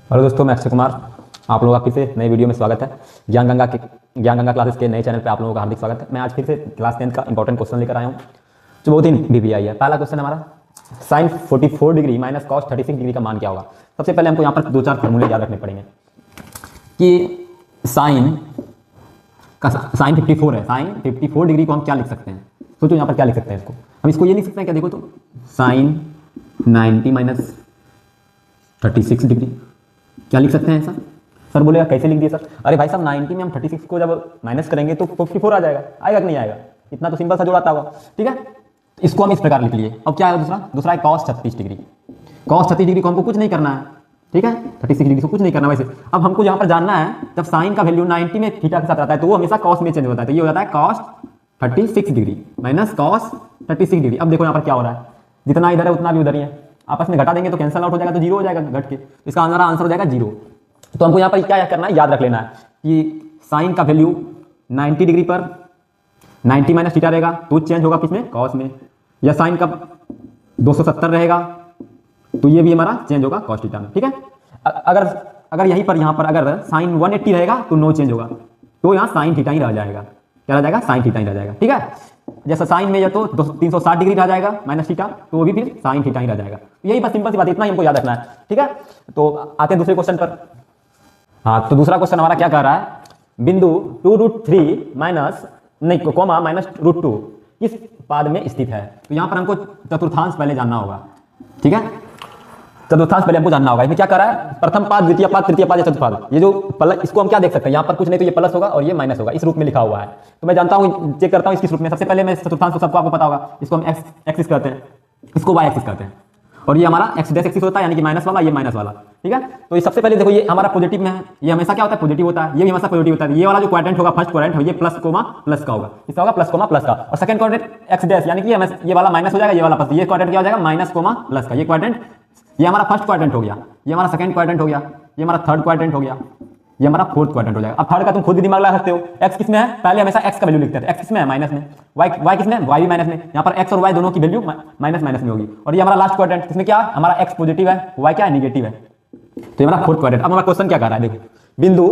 Hello दोस्तों, मैं अक्षय कुमार। आप लोगों का फिर से नई वीडियो में स्वागत है। ज्ञान गंगा क्लासेस के नए चैनल पे आप लोगों का हार्दिक स्वागत है। मैं आज फिर से क्लास 10 का इंपॉर्टेंट क्वेश्चन लेकर आया हूँ जो बहुत ही वीवीआई है। पहला क्वेश्चन हमारा sine 44 degree minus cos 36 degree का मान क्या होगा। सबसे पहले हमको यहाँ पर दो चार फॉर्मूले याद रखने पड़ेंगे कि साइन 54 है। साइन 54 डिग्री को हम क्या लिख सकते हैं। सोचो यहाँ पर क्या लिख सकते हैं इसको। हम इसको ये लिख सकते हैं क्या, देखो तो साइन 90 माइनस 36 डिग्री क्या लिख सकते हैं ऐसा। सर बोलेगा कैसे लिख दिया सर। अरे भाई साहब 90 में हम 36 को जब माइनस करेंगे तो 54 आ जाएगा। आएगा कि नहीं आएगा। इतना तो सिंपल सा जोड़ाता होगा। ठीक है, इसको हम इस प्रकार लिख लिए। अब क्या है दूसरा है कॉस 36 डिग्री। कॉस 36 डिग्री को हमको कुछ नहीं करना है। ठीक है, 36 डिग्री को कुछ नहीं करना वैसे। अब हमको यहाँ पर जानना है जब साइन का वैल्यू 90 में थीटा के साथ आता है तो वो हमेशा कॉस में चेंज होता है। तो ये हो जाता है cos 36 degree minus cos 36 degree. अब देखो यहाँ पर क्या हो रहा है, जितना इधर है उतना भी उधर ही है। आपस में घटा देंगे तो कैंसल आउट हो जाएगा, तो जीरो हो जाएगा घट के। इसका आंसर हो जाएगा जीरो। तो हमको यहाँ पर क्या करना है, याद रख लेना है कि साइन का वैल्यू 90 डिग्री पर 90 माइनस थीटा रहेगा तो चेंज होगा किसमें, कॉस में। या साइन का 270 रहेगा तो ये भी हमारा चेंज होगा कॉस थीटा में। ठीक है, अगर यहाँ पर अगर साइन 180 रहेगा तो नो चेंज होगा, तो यहाँ साइन थीटा ही रह जाएगा। क्या रह जाएगा, साइन थीटा ही रह जाएगा। ठीक है, जैसा साइन में या तो 360 डिग्री रह जाएगा माइनस थीटा, तो वो भी फिर साइन थीटा ही रह जाएगा। यही बस सिंपल सी बात, इतना ही हमको याद रखना है। ठीक है, तो आते हैं दूसरे क्वेश्चन पर। हाँ, तो दूसरा क्वेश्चन हमारा क्या कह रहा है, बिंदु 2√3 माइनस नहीं कोमा माइनस √2 किस पाद में स्थित है। तो यहाँ पर हमको चतुर्थांश पहले जानना होगा। ठीक है, चतुर्थांश पहले हमको जानना होगा। इसमें क्या कर रहा है, प्रथम पाद, द्वितीय पाद, तृतीय पाद या चतुर्थ पाद। ये जो प्लस, इसको हम क्या देख सकते हैं, यहाँ पर कुछ नहीं तो ये प्लस होगा और ये माइनस होगा। इस रूप में लिखा हुआ है तो मैं जानता हूँ, चेक करता हूँ इसकी रूप में। सबसे पहले मैं चतुर्थांश को सबको आपको पता होगा, इसको हम एक्स एक्सिस कहते हैं, इसको वाई एक्सिस कहते हैं, और ये हमारा एक्स डैश एक्सिस होता है, यानी कि माइनस वाला, ये माइनस वाला। ठीक है, तो ये सबसे पहले देखो, ये हमारा पॉजिटिव में है, ये हमेशा क्या होता है, पॉजिटिव होता है। ये भी हमेशा पॉजिटिव होता है। ये वाला जो क्वाड्रेंट होगा, फर्स्ट क्वाड्रेंट, ये प्लस कोमा प्लस का होगा, इसका होगा प्लस कोमा प्लस का। और सेकंड क्वाड्रेंट एक्स डैश, यानी कि ये वाला माइनस हो जाएगा, ये वाला प्लस। ये क्वाड्रेंट क्या हो जाएगा, माइनस कोमा प्लस का। ये क्वाड्रेंट, ये हमारा फर्स्ट क्वाड्रेंट हो गया, ये हमारा सेकंड क्वाड्रेंट हो गया, ये हमारा थर्ड क्वाड्रेंट हो गया, ये हमारा फोर्थ क्वाड्रेंट हो जाएगा। अब थर्ड का तुम खुद ही दिमाग लगा सकते हो। एक्स किस में है, पहले हमेशा एक्स का वैल्यू लिखते थे। एक्स किस में है, माइनस में। वाई किस में है, वाई भी माइनस में। यहाँ पर एक्स और वाई दोनों की वैल्यू माइनस माइनस में होगी। और ये हमारा लास्ट क्वाड्रेंट, इसमें क्या हमारा एक्स पॉजिटिव है, वाई क्या है, नेगेटिव है। तो हमारा फोर्थ क्वाड्रेंट। अब हमारा क्वेश्चन क्या कर रहा है, देखो, बिंदु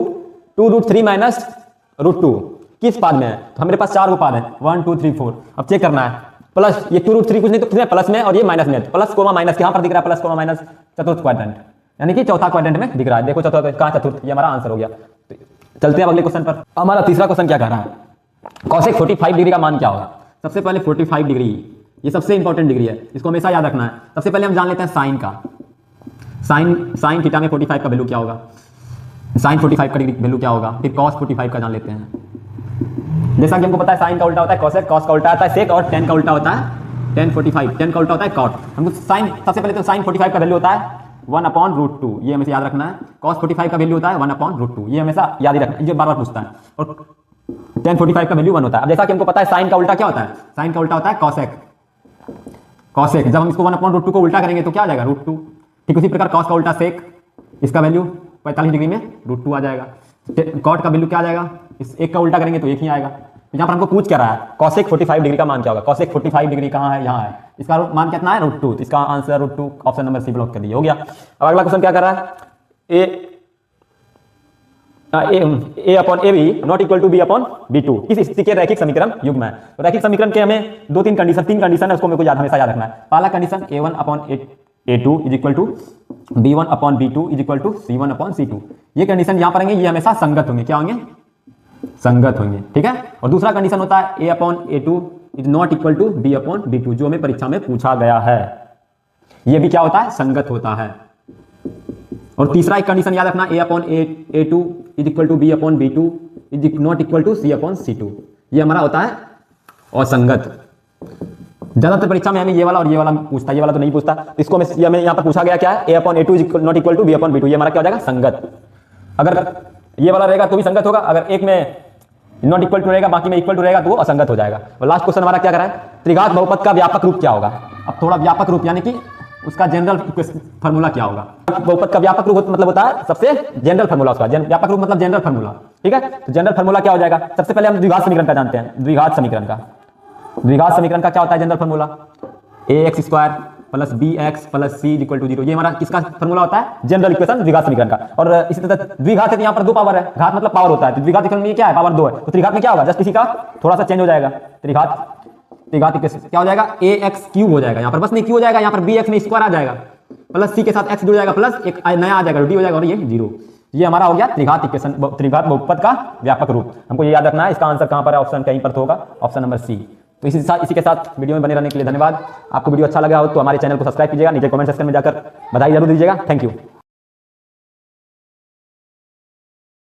2√3 माइनस √2 किस पाद में है। तो हमारे पास 4 पाद है, 1 2 3 4। अब चेक करना है, प्लस ये 2√3 कुछ नहीं तो किसमें, प्लस में, और ये माइनस में। प्लस कोमा माइनस यहाँ पर दिख रहा है, प्लस कोमा माइनस चतुर्थ क्वाड्रेंट, यानी कि चौथा क्वाड्रेंट में दिख रहा है। देखो चौथा कहाँ, चतुर्थ। ये हमारा आंसर हो गया। तो चलते हैं अगले क्वेश्चन पर। हमारा तीसरा क्वेश्चन क्या कह रहा है, कॉसेक 45 डिग्री का मान क्या होगा। सबसे पहले 45 डिग्री, ये सबसे इंपॉर्टेंट डिग्री है, इसको हमेशा याद रखना है। सबसे पहले हम जान लेते हैं साइन का। साइन थीटा में 45 का वैल्यू क्या होगा, साइन 45 का वैल्यू क्या होगा। फिर कॉस 45 का जान लेते हैं। जैसा कि हमको पता है साइन का उल्टा होता है कॉसेक, कॉस का उल्टा होता है सेक, और टेन का उल्टा होता है टेन 45, टेन का उल्टा होता है कॉट। हमको साइन, सबसे पहले तो साइन 45 का वैल्यू होता है 1/√2, ये हमेशा याद रखना है। कॉस 45 का वैल्यू होता है 1/√2, ये हमेशा याद ही रखना है, ये बार बार पूछता है। और टेन 45 का वैल्यू 1 होता है। अब जैसा कि हमको पता है साइन का उल्टा क्या होता है, साइन का उल्टा होता है कॉसेक। कॉसेक जब हम इसको 1/√2 को उल्टा करेंगे तो क्या आ जाएगा, √2। ठीक उसी प्रकार कॉस का उल्टा सेक, इसका वैल्यू 45 डिग्री में √2 आ जाएगा। कॉट का वैल्यू क्या आ जाएगा, इस एक का उल्टा करेंगे तो एक ही आएगा। तो यहाँ पर हमको पूछ क्या रहा है, कॉसेक 45 डिग्री का मान क्या होगा। कॉसेक 45 डिग्री कहाँ है, यहाँ है। इसका मान कितना है, √2। तो इसका answer √2, option number C block कर दिया, हो गया। अब अगला क्वेश्चन क्या कर रहा है, a upon ab not equal to b upon b2 किस स्थिति के रैखिक समीकरण युग्म है। तो रैखिक समीकरण के हमें तीन कंडीशन है, उसको मेरे को हमेशा याद रखना है। पहला condition a1 upon a2 is equal to b1 upon b2 is equal to c1 upon c2। ये कंडीशन यहाँ पर आएंगे, ये हमेशा संगत होंगे। क्या होंगे, संगत होंगे। ठीक है, और दूसरा कंडीशन होता है a upon a2 is not equal to b upon b2, जो हमें परीक्षा में पूछा गया है। ये भी क्या होता है, संगत होता है। और तीसरा एक कंडीशन याद रखना, a upon a2 is equal to b upon b2 is not equal to c upon c2, ये हमारा होता है असंगत। ज्यादातर परीक्षा में हमें ये वाला और ये वाला पूछता है, ये वाला तो नहीं पूछता। इसको हमें यहाँ पर पूछा गया क्या है, a upon a2 not equal to b upon b2, ये हमारा क्या हो जाएगा, संगत। अगर ये वाला रहेगा तो भी संगत होगा, अगर एक में नॉट इक्वल टू रहेगा बाकी में इक्वल टू रहेगा तो वो असंगत हो जाएगा। और लास्ट क्वेश्चन हमारा क्या करा है, त्रिघात बहुपद का व्यापक रूप क्या होगा। अब थोड़ा व्यापक रूप यानी कि उसका जनरल फार्मूला क्या होगा। बहुपद का व्यापक रूप मतलब होता है सबसे जनरल फार्मूला, उसका व्यापक रूप मतलब जनरल फार्मूला। ठीक है, तो जनरल फार्मूला क्या हो जाएगा, सबसे पहले हम द्विघात समीकरण का जानते हैं। द्विघात समीकरण का क्या होता है general formula, ax² plus B X plus C equal to 0। ये हमारा किसका फॉर्मूला होता है? जनरल इक्वेशन द्विघात समीकरण का। और इसी तरह द्विघात है तो यहाँ पर 2 पावर है, घात मतलब पावर होता है, तो द्विघात इक्वेशन में क्या है? पावर 2 है। तो त्रिघात में क्या होगा? जस्ट इसी का थोड़ा सा चेंज हो जाएगा, त्रिघात इक्वेशन क्या हो जाएगा? ए एक्स क्यूब हो जाएगा यहाँ पर, बस नहीं क्यू हो जाएगा, यहाँ पर बी एक्स में स्क्वायर आ जाएगा, प्लस सी के साथ एक्स जुड़ जाएगा, प्लस एक नया आ जाएगा डी हो जाएगा, और ये 0। ये हमारा हो गया त्रिघात इक्वेशन, त्रिघात बहुपद का व्यापक रूप। हमको ये याद रखना है, इसका आंसर कहां पर है? ऑप्शन कहीं पर तो होगा, ऑप्शन नंबर सी। तो इसी के साथ वीडियो में बने रहने के लिए धन्यवाद। आपको वीडियो अच्छा लगा हो तो हमारे चैनल को सब्सक्राइब कीजिएगा, नीचे कमेंट सेक्शन में जाकर बधाई जरूर दीजिएगा। Thank you.